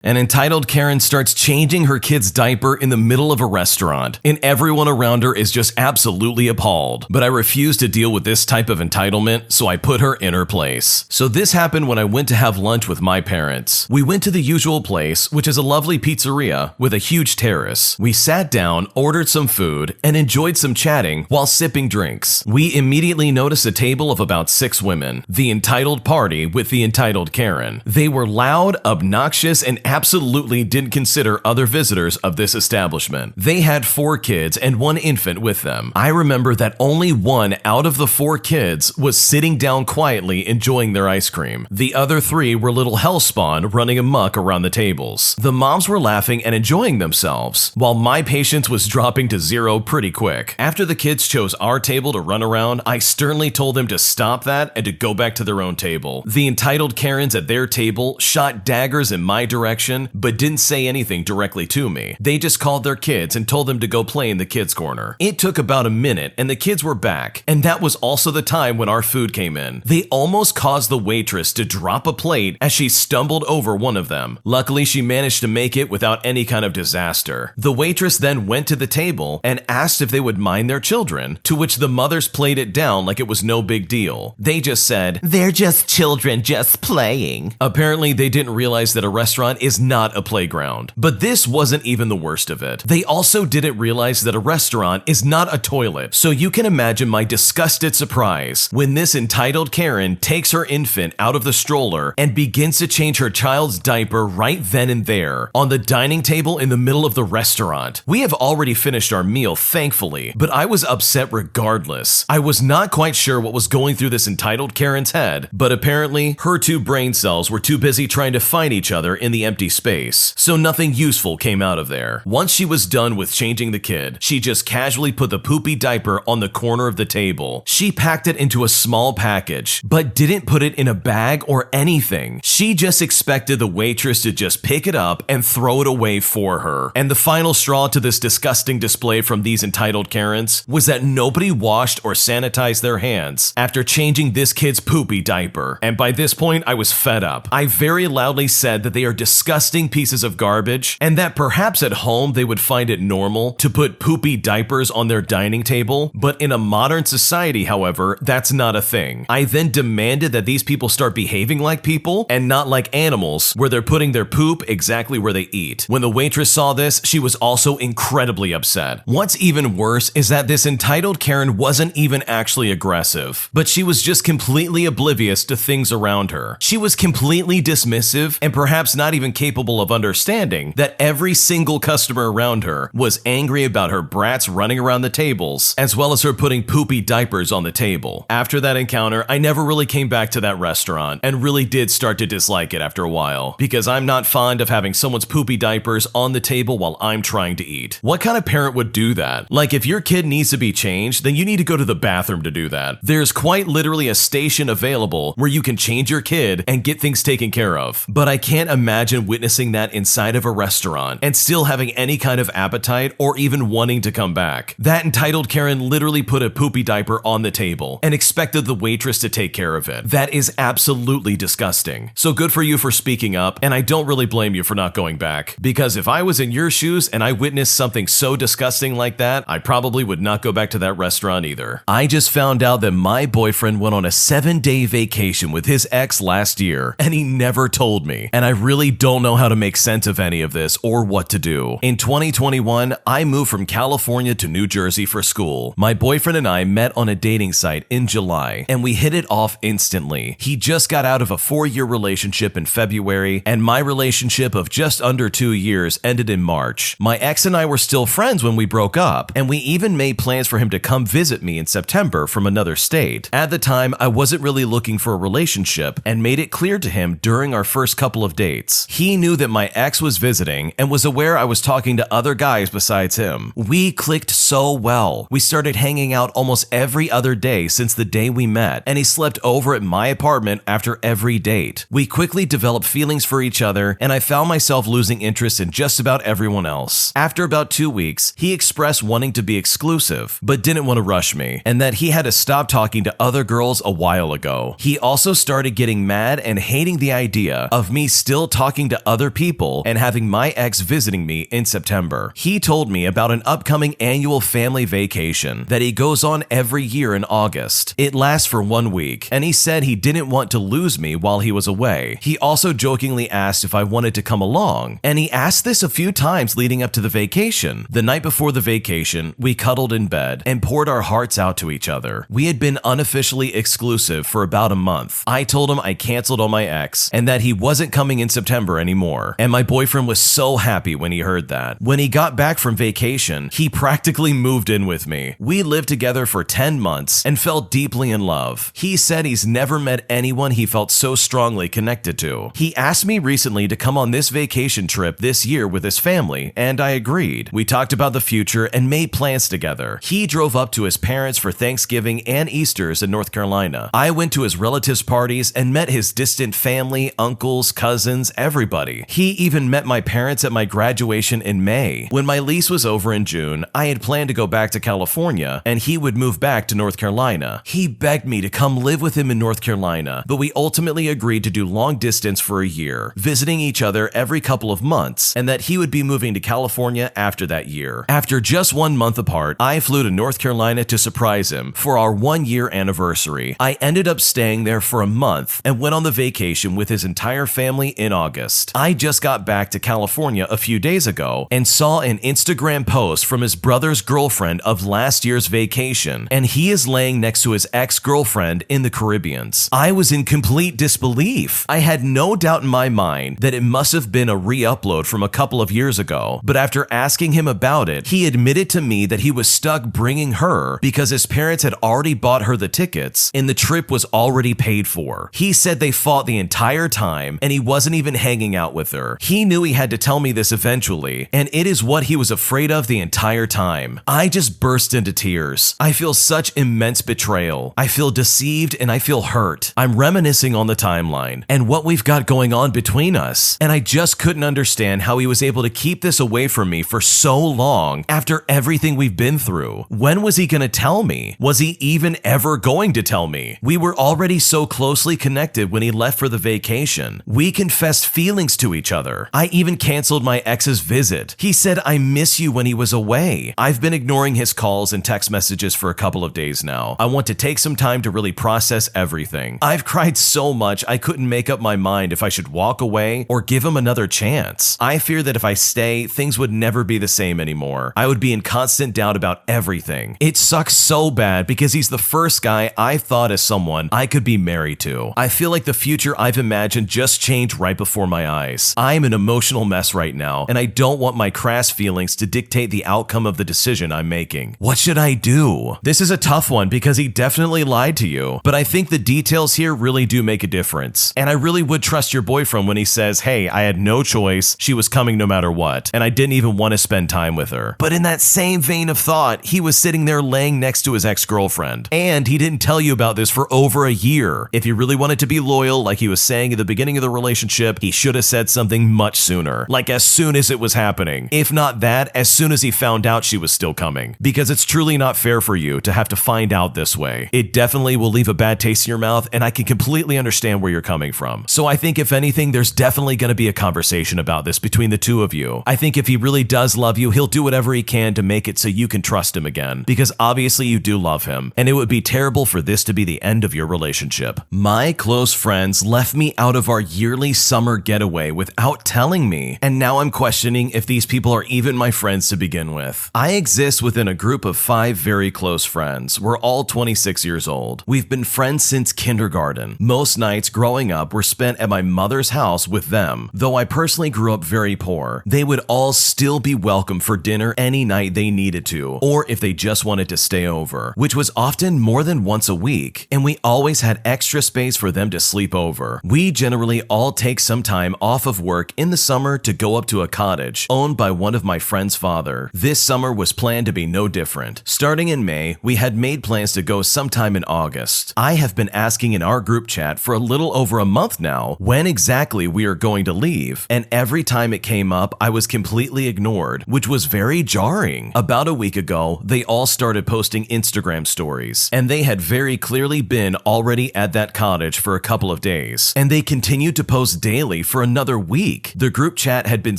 An entitled Karen starts changing her kid's diaper in the middle of a restaurant, and everyone around her is just absolutely appalled. But I refuse to deal with this type of entitlement, so I put her in her place. So this happened when I went to have lunch with my parents. We went to the usual place, which is a lovely pizzeria with a huge terrace. We sat down, ordered some food, and enjoyed some chatting while sipping drinks. We immediately noticed a table of about 6 women, the entitled party with the entitled Karen. They were loud, obnoxious, and absolutely didn't consider other visitors of this establishment. They had 4 kids and 1 infant with them. I remember that only 1 out of the 4 kids was sitting down quietly enjoying their ice cream. The other 3 were little hellspawn running amok around the tables. The moms were laughing and enjoying themselves, while my patience was dropping to 0 pretty quick. After the kids chose our table to run around, I sternly told them to stop that and to go back to their own table. The entitled Karens at their table shot daggers in my direction, but didn't say anything directly to me. They just called their kids and told them to go play in the kids' corner. It took about a minute and the kids were back, and that was also the time when our food came in. They almost caused the waitress to drop a plate as she stumbled over one of them. Luckily, she managed to make it without any kind of disaster. The waitress then went to the table and asked if they would mind their children, to which the mothers played it down like it was no big deal. They just said, "They're just children just playing." Apparently, they didn't realize that a restaurant is not a playground. But this wasn't even the worst of it. They also didn't realize that a restaurant is not a toilet. So you can imagine my disgusted surprise when this entitled Karen takes her infant out of the stroller and begins to change her child's diaper right then and there on the dining table in the middle of the restaurant. We have already finished our meal, thankfully, but I was upset regardless. I was not quite sure what was going through this entitled Karen's head, but apparently her 2 brain cells were too busy trying to find each other in the empty space, so nothing useful came out of there. Once she was done with changing the kid, she just casually put the poopy diaper on the corner of the table. She packed it into a small package, but didn't put it in a bag or anything. She just expected the waitress to just pick it up and throw it away for her. And the final straw to this disgusting display from these entitled Karens was that nobody washed or sanitized their hands after changing this kid's poopy diaper. And by this point, I was fed up. I very loudly said that they are disgusting pieces of garbage, and that perhaps at home they would find it normal to put poopy diapers on their dining table, but in a modern society, however, that's not a thing. I then demanded that these people start behaving like people and not like animals, where they're putting their poop exactly where they eat. When the waitress saw this, she was also incredibly upset. What's even worse is that this entitled Karen wasn't even actually aggressive, but she was just completely oblivious to things around her. She was completely dismissive and perhaps not even capable of understanding that every single customer around her was angry about her brats running around the tables, as well as her putting poopy diapers on the table. After that encounter, I never really came back to that restaurant and really did start to dislike it after a while, because I'm not fond of having someone's poopy diapers on the table while I'm trying to eat. What kind of parent would do that? Like, if your kid needs to be changed, then you need to go to the bathroom to do that. There's quite literally a station available where you can change your kid and get things taken care of. But I can't imagine witnessing that inside of a restaurant and still having any kind of appetite or even wanting to come back. That entitled Karen literally put a poopy diaper on the table and expected the waitress to take care of it. That is absolutely disgusting. So good for you for speaking up, and I don't really blame you for not going back, because if I was in your shoes and I witnessed something so disgusting like that, I probably would not go back to that restaurant either. I just found out that my boyfriend went on a 7-day vacation with his ex last year, and he never told me, and I really don't know how to make sense of any of this or what to do. In 2021, I moved from California to New Jersey for school. My boyfriend and I met on a dating site in July, and we hit it off instantly. He just got out of a 4-year relationship in February, and my relationship of just under 2 years ended in March. My ex and I were still friends when we broke up, and we even made plans for him to come visit me in September from another state. At the time, I wasn't really looking for a relationship and made it clear to him during our first couple of dates. He knew that my ex was visiting and was aware I was talking to other guys besides him. We clicked so well. We started hanging out almost every other day since the day we met, and he slept over at my apartment after every date. We quickly developed feelings for each other, and I found myself losing interest in just about everyone else. After about 2 weeks, he expressed wanting to be exclusive, but didn't want to rush me, and that he had to stop talking to other girls a while ago. He also started getting mad and hating the idea of me still talking to other people and having my ex visiting me in September. He told me about an upcoming annual family vacation that he goes on every year in August. It lasts for 1 week, and he said he didn't want to lose me while he was away. He also jokingly asked if I wanted to come along, and he asked this a few times leading up to the vacation. The night before the vacation, we cuddled in bed and poured our hearts out to each other. We had been unofficially exclusive for about a month. I told him I canceled on my ex and that he wasn't coming in September anymore, and my boyfriend was so happy when he heard that. When he got back from vacation, he practically moved in with me. We lived together for 10 months and fell deeply in love. He said he's never met anyone he felt so strongly connected to. He asked me recently to come on this vacation trip this year with his family, and I agreed. We talked about the future and made plans together. He drove up to his parents for Thanksgiving and Easter's in North Carolina. I went to his relatives' parties and met his distant family, uncles, cousins, everybody. He even met my parents at my graduation in May. When my lease was over in June, I had planned to go back to California and he would move back to North Carolina. He begged me to come live with him in North Carolina, but we ultimately agreed to do long distance for a year, visiting each other every couple of months, and that he would be moving to California after that year. After just 1 month apart, I flew to North Carolina to surprise him for our 1-year anniversary. I ended up staying there for a month and went on the vacation with his entire family in August. I just got back to California a few days ago and saw an Instagram post from his brother's girlfriend of last year's vacation, and he is laying next to his ex-girlfriend in the Caribbean. I was in complete disbelief. I had no doubt in my mind that it must have been a re-upload from a couple of years ago, but after asking him about it, he admitted to me that he was stuck bringing her because his parents had already bought her the tickets and the trip was already paid for. He said they fought the entire time and he wasn't even hanging out with her. He knew he had to tell me this eventually, and it is what he was afraid of the entire time. I just burst into tears. I feel such immense betrayal. I feel deceived and I feel hurt. I'm reminiscing on the timeline and what we've got going on between us, and I just couldn't understand how he was able to keep this away from me for so long after everything we've been through. When was he going to tell me? Was he even ever going to tell me? We were already so closely connected when he left for the vacation. We confessed feelings to each other. I even canceled my ex's visit. He said, "I miss you," when he was away. I've been ignoring his calls and text messages for a couple of days now. I want to take some time to really process everything. I've cried so much I couldn't make up my mind if I should walk away or give him another chance. I fear that if I stay, things would never be the same anymore. I would be in constant doubt about everything. It sucks so bad because he's the first guy I thought as someone I could be married to. I feel like the future I've imagined just changed right before my eyes. I'm an emotional mess right now, and I don't want my crass feelings to dictate the outcome of the decision I'm making. What should I do? This is a tough one because he definitely lied to you, but I think the details here really do make a difference. And I really would trust your boyfriend when he says, "Hey, I had no choice. She was coming no matter what, and I didn't even want to spend time with her." But in that same vein of thought, he was sitting there laying next to his ex-girlfriend, and he didn't tell you about this for over a year. If he really wanted to be loyal, like he was saying at the beginning of the relationship, he should have said something much sooner, like as soon as it was happening. If not that, as soon as he found out she was still coming, because it's truly not fair for you to have to find out this way. It definitely will leave a bad taste in your mouth, and I can completely understand where you're coming from. So I think if anything, there's definitely going to be a conversation about this between the two of you. I think if he really does love you, he'll do whatever he can to make it so you can trust him again, because obviously you do love him, and it would be terrible for this to be the end of your relationship. My close friends left me out of our yearly summer getaway without telling me, and now I'm questioning if these people are even my friends to begin with. I exist within a group of 5 very close friends. We're all 26 years old. We've been friends since kindergarten. Most nights growing up were spent at my mother's house with them. Though I personally grew up very poor, they would all still be welcome for dinner any night they needed to, or if they just wanted to stay over, which was often more than once a week, and we always had extra space for them to sleep over. We generally all take some time off of work in the summer to go up to a cottage owned by one of my friend's father. This summer was planned to be no different. Starting in May, we had made plans to go sometime in August. I have been asking in our group chat for a little over a month now when exactly we are going to leave, and every time it came up, I was completely ignored, which was very jarring. About a week ago, they all started posting Instagram stories, and they had very clearly been already at that cottage for a couple of days, and they continued to post daily for for another week. The group chat had been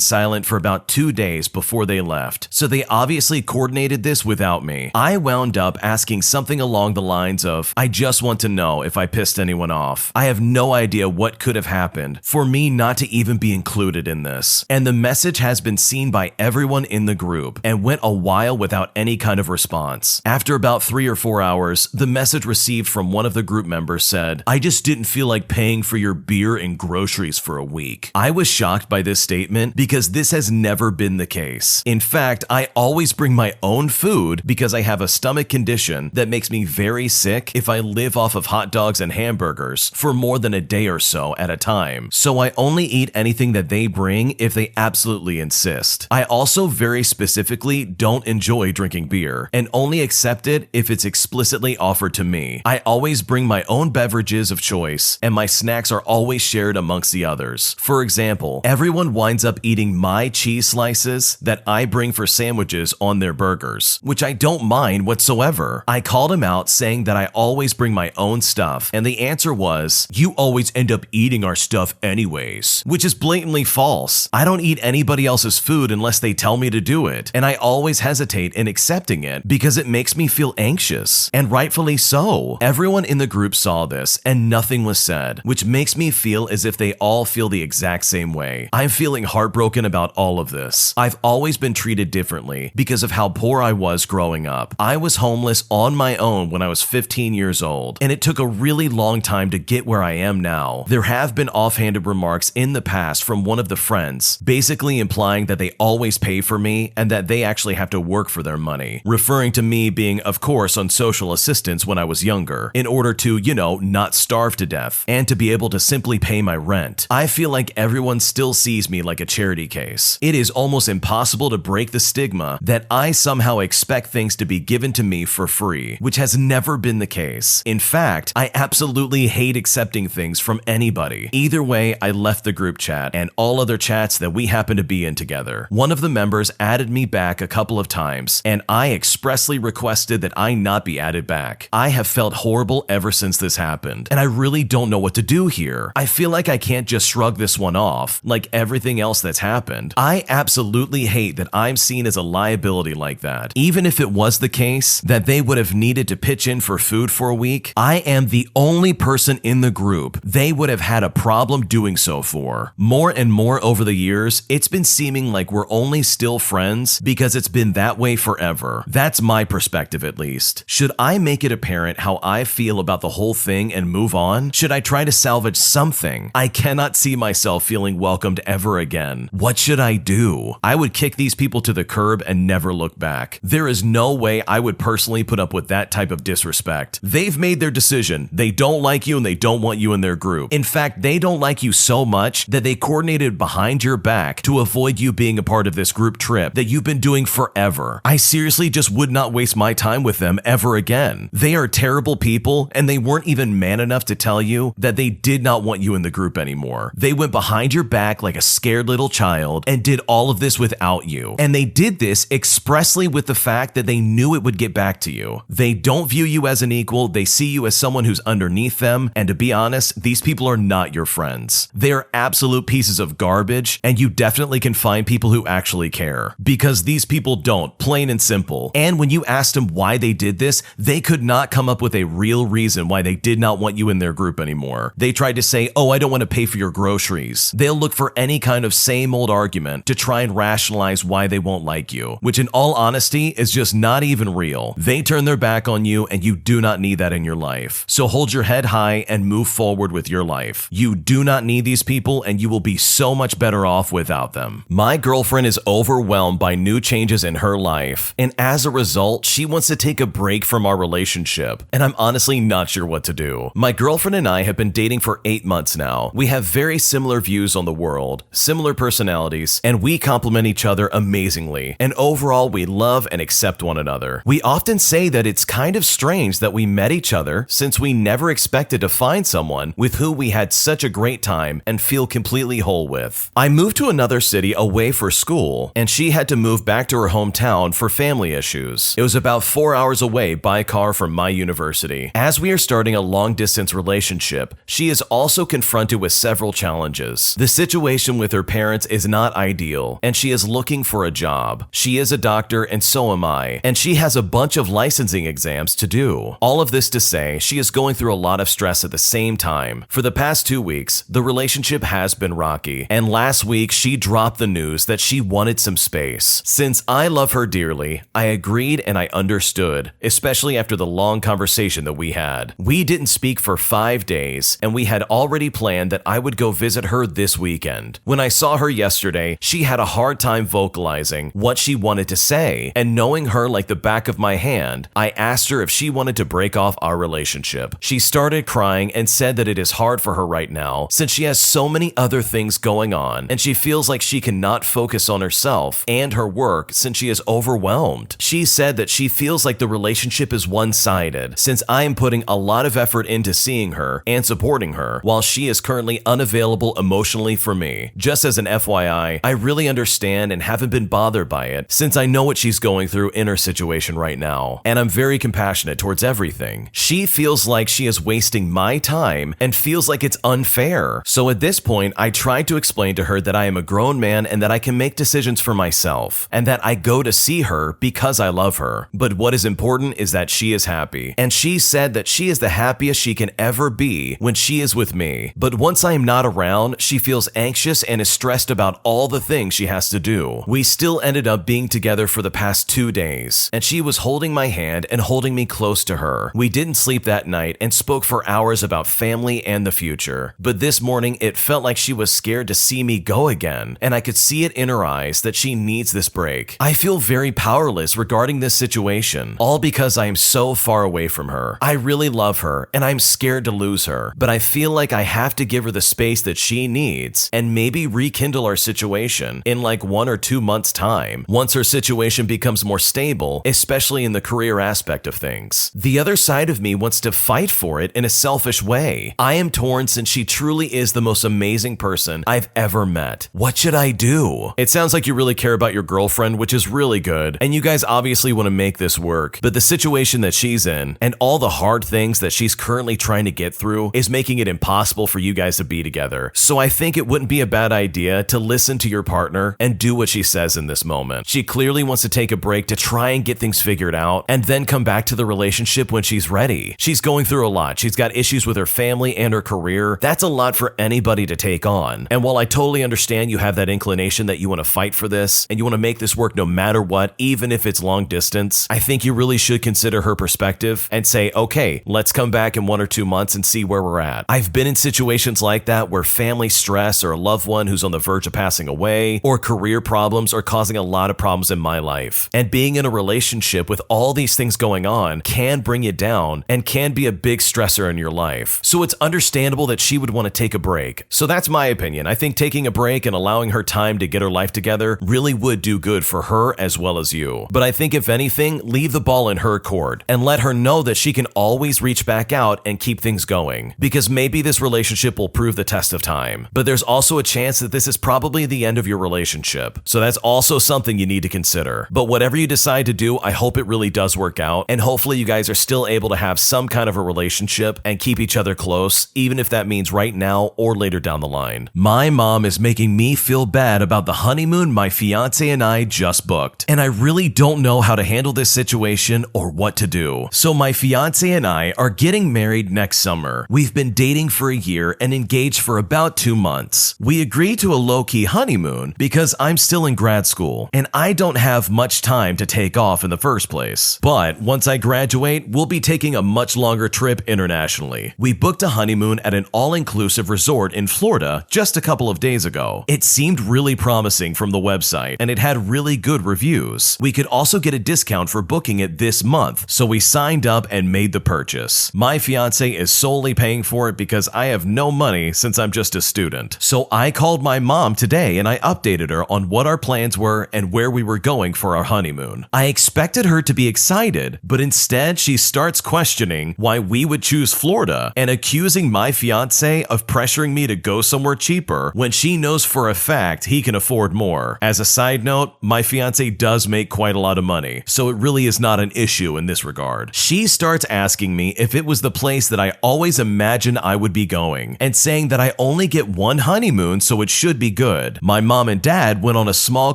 silent for about 2 days before they left, so they obviously coordinated this without me. I wound up asking something along the lines of, I just want to know if I pissed anyone off. I have no idea what could have happened for me not to even be included in this. And the message has been seen by everyone in the group and went a while without any kind of response. After about 3 or 4 hours, the message received from one of the group members said, I just didn't feel like paying for your beer and groceries for a week. I was shocked by this statement because this has never been the case. In fact, I always bring my own food because I have a stomach condition that makes me very sick if I live off of hot dogs and hamburgers for more than a day or so at a time. So I only eat anything that they bring if they absolutely insist. I also very specifically don't enjoy drinking beer and only accept it if it's explicitly offered to me. I always bring my own beverages of choice and my snacks are always shared amongst the others. For example, everyone winds up eating my cheese slices that I bring for sandwiches on their burgers, which I don't mind whatsoever. I called him out saying that I always bring my own stuff, and the answer was, you always end up eating our stuff anyways, which is blatantly false. I don't eat anybody else's food unless they tell me to do it, and I always hesitate in accepting it because it makes me feel anxious, and rightfully so. Everyone in the group saw this, and nothing was said, which makes me feel as if they all feel the exact same way. I'm feeling heartbroken about all of this. I've always been treated differently because of how poor I was growing up. I was homeless on my own when I was 15 years old, and it took a really long time to get where I am now. There have been offhanded remarks in the past from one of the friends, basically implying that they always pay for me and that they actually have to work for their money, referring to me being, of course, on social assistance when I was younger, in order to, not starve to death, and to be able to simply pay my rent. I feel like everyone still sees me like a charity case. It is almost impossible to break the stigma that I somehow expect things to be given to me for free, which has never been the case. In fact, I absolutely hate accepting things from anybody. Either way, I left the group chat and all other chats that we happen to be in together. One of the members added me back a couple of times, and I expressly requested that I not be added back. I have felt horrible ever since this happened, and I really don't know what to do here. I feel like I can't just shrug this one off, like everything else that's happened. I absolutely hate that I'm seen as a liability like that. Even if it was the case that they would have needed to pitch in for food for a week, I am the only person in the group they would have had a problem doing so for. More and more over the years, it's been seeming like we're only still friends because it's been that way forever. That's my perspective, at least. Should I make it apparent how I feel about the whole thing and move on? Should I try to salvage something? I cannot see myself feeling welcomed ever again. What should I do? I would kick these people to the curb and never look back. There is no way I would personally put up with that type of disrespect. They've made their decision. They don't like you and they don't want you in their group. In fact, they don't like you so much that they coordinated behind your back to avoid you being a part of this group trip that you've been doing forever. I seriously just would not waste my time with them ever again. They are terrible people, and they weren't even man enough to tell you that they did not want you in the group anymore. They went behind your back like a scared little child and did all of this without you. And they did this expressly with the fact that they knew it would get back to you. They don't view you as an equal, they see you as someone who's underneath them, and to be honest, these people are not your friends. They are absolute pieces of garbage, and you definitely can find people who actually care. Because these people don't, plain and simple. And when you asked them why they did this, they could not come up with a real reason why they did not want you in their group anymore. They tried to say, oh, I don't want to pay for your groceries. They'll look for any kind of same old argument to try and rationalize why they won't like you, which in all honesty is just not even real. They turn their back on you, and you do not need that in your life. So hold your head high and move forward with your life. You do not need these people, and you will be so much better off without them. My girlfriend is overwhelmed by new changes in her life, and as a result, she wants to take a break from our relationship, and I'm honestly not sure what to do. My girlfriend and I have been dating for 8 months now. We have very similar views on the world, similar personalities, and we complement each other amazingly, and overall we love and accept one another. We often say that it's kind of strange that we met each other since we never expected to find someone with who we had such a great time and feel completely whole with. I moved to another city away for school, and she had to move back to her hometown for family issues. It was about 4 hours away by car from my university. As we are starting a long-distance relationship, she is also confronted with several challenges. challenges. The situation with her parents is not ideal, and she is looking for a job. She is a doctor, and so am I, and she has a bunch of licensing exams to do. All of this to say, she is going through a lot of stress at the same time. For the past 2 weeks, the relationship has been rocky, and last week she dropped the news that she wanted some space. Since I love her dearly, I agreed and I understood, especially after the long conversation that we had. We didn't speak for 5 days, and we had already planned that I would go visit her this weekend. When I saw her yesterday, she had a hard time vocalizing what she wanted to say, and knowing her like the back of my hand, I asked her if she wanted to break off our relationship. She started crying and said that it is hard for her right now since she has so many other things going on, and she feels like she cannot focus on herself and her work since she is overwhelmed. She said that she feels like the relationship is one-sided since I am putting a lot of effort into seeing her and supporting her while she is currently unavailable emotionally for me. Just as an FYI, I really understand and haven't been bothered by it since I know what she's going through in her situation right now, and I'm very compassionate towards everything. She feels like she is wasting my time and feels like it's unfair. So at this point, I tried to explain to her that I am a grown man and that I can make decisions for myself, and that I go to see her because I love her. But what is important is that she is happy, and she said that she is the happiest she can ever be when she is with me. But once I am not around, she feels anxious and is stressed about all the things she has to do. We still ended up being together for the past 2 days, and she was holding my hand and holding me close to her. We didn't sleep that night and spoke for hours about family and the future. But this morning, it felt like she was scared to see me go again, and I could see it in her eyes that she needs this break. I feel very powerless regarding this situation, all because I am so far away from her. I really love her, and I'm scared to lose her, but I feel like I have to give her the space that she needs and maybe rekindle our situation in like 1 or 2 months' time, once her situation becomes more stable, especially in the career aspect of things. The other side of me wants to fight for it in a selfish way. I am torn since she truly is the most amazing person I've ever met. What should I do? It sounds like you really care about your girlfriend, which is really good, and you guys obviously want to make this work, but the situation that she's in and all the hard things that she's currently trying to get through is making it impossible for you guys to be together. So I think it wouldn't be a bad idea to listen to your partner and do what she says in this moment. She clearly wants to take a break to try and get things figured out and then come back to the relationship when she's ready. She's going through a lot. She's got issues with her family and her career. That's a lot for anybody to take on. And while I totally understand you have that inclination that you want to fight for this and you want to make this work no matter what, even if it's long distance, I think you really should consider her perspective and say, okay, let's come back in 1 or 2 months and see where we're at. I've been in situations like that where family stress or a loved one who's on the verge of passing away or career problems are causing a lot of problems in my life. And being in a relationship with all these things going on can bring you down and can be a big stressor in your life. So it's understandable that she would want to take a break. So that's my opinion. I think taking a break and allowing her time to get her life together really would do good for her as well as you. But I think if anything, leave the ball in her court and let her know that she can always reach back out and keep things going, because maybe this relationship will prove the test of time. But there's also a chance that this is probably the end of your relationship. So that's also something you need to consider. But whatever you decide to do, I hope it really does work out, and hopefully you guys are still able to have some kind of a relationship and keep each other close, even if that means right now or later down the line. My mom is making me feel bad about the honeymoon my fiance and I just booked, and I really don't know how to handle this situation or what to do. So my fiance and I are getting married next summer. We've been dating for a year and engaged for about 2 months. We agreed to a low-key honeymoon because I'm still in grad school and I don't have much time to take off in the first place. But once I graduate, we'll be taking a much longer trip internationally. We booked a honeymoon at an all-inclusive resort in Florida just a couple of days ago. It seemed really promising from the website and it had really good reviews. We could also get a discount for booking it this month, so we signed up and made the purchase. My fiance is solely paying for it because I have no money since I'm just a student. So I called my mom today and I updated her on what our plans were and where we were going for our honeymoon. I expected her to be excited, but instead she starts questioning why we would choose Florida and accusing my fiance of pressuring me to go somewhere cheaper when she knows for a fact he can afford more. As a side note, my fiance does make quite a lot of money, so it really is not an issue in this regard. She starts asking me if it was the place that I always imagined I would be going and saying that I only only get one honeymoon, so it should be good. My mom and dad went on a small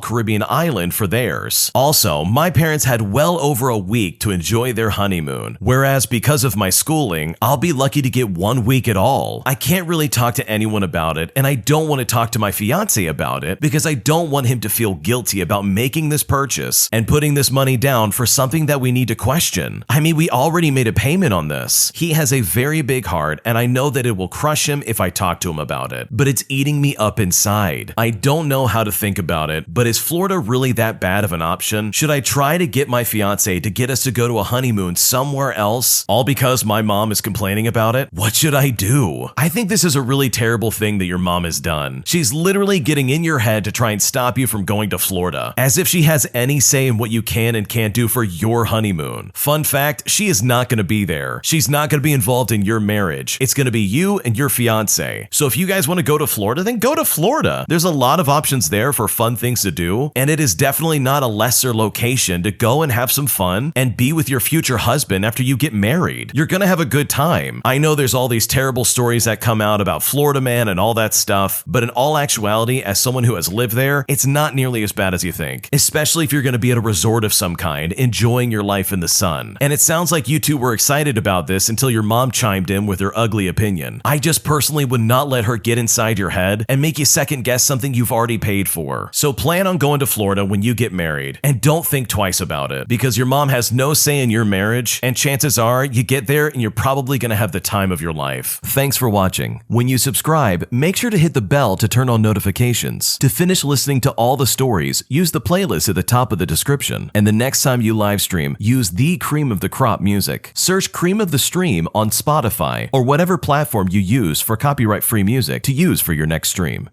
Caribbean island for theirs. Also, my parents had well over a week to enjoy their honeymoon, whereas because of my schooling, I'll be lucky to get 1 week at all. I can't really talk to anyone about it, and I don't want to talk to my fiance about it because I don't want him to feel guilty about making this purchase and putting this money down for something that we need to question. I mean, we already made a payment on this. He has a very big heart, and I know that it will crush him if I talk to him about it, but it's eating me up inside. I don't know how to think about it, but is Florida really that bad of an option? Should I try to get my fiance to get us to go to a honeymoon somewhere else, all because my mom is complaining about it? What should I do? I think this is a really terrible thing that your mom has done. She's literally getting in your head to try and stop you from going to Florida, as if she has any say in what you can and can't do for your honeymoon. Fun fact, she is not going to be there. She's not going to be involved in your marriage. It's going to be you and your fiance. So if you guys want to go to Florida, then go to Florida. There's a lot of options there for fun things to do, and it is definitely not a lesser location to go and have some fun and be with your future husband after you get married. You're going to have a good time. I know there's all these terrible stories that come out about Florida man and all that stuff, but in all actuality, as someone who has lived there, it's not nearly as bad as you think, especially if you're going to be at a resort of some kind, enjoying your life in the sun. And it sounds like you two were excited about this until your mom chimed in with her ugly opinion. I just personally would not let her get inside your head and make you second guess something you've already paid for. So plan on going to Florida when you get married, and don't think twice about it, because your mom has no say in your marriage, and chances are you get there and you're probably going to have the time of your life. Thanks for watching. When you subscribe, make sure to hit the bell to turn on notifications. To finish listening to all the stories, use the playlist at the top of the description. And the next time you live stream, use the Cream of the Crop music. Search Cream of the Stream on Spotify or whatever platform you use for copyright-free music to use for your next stream.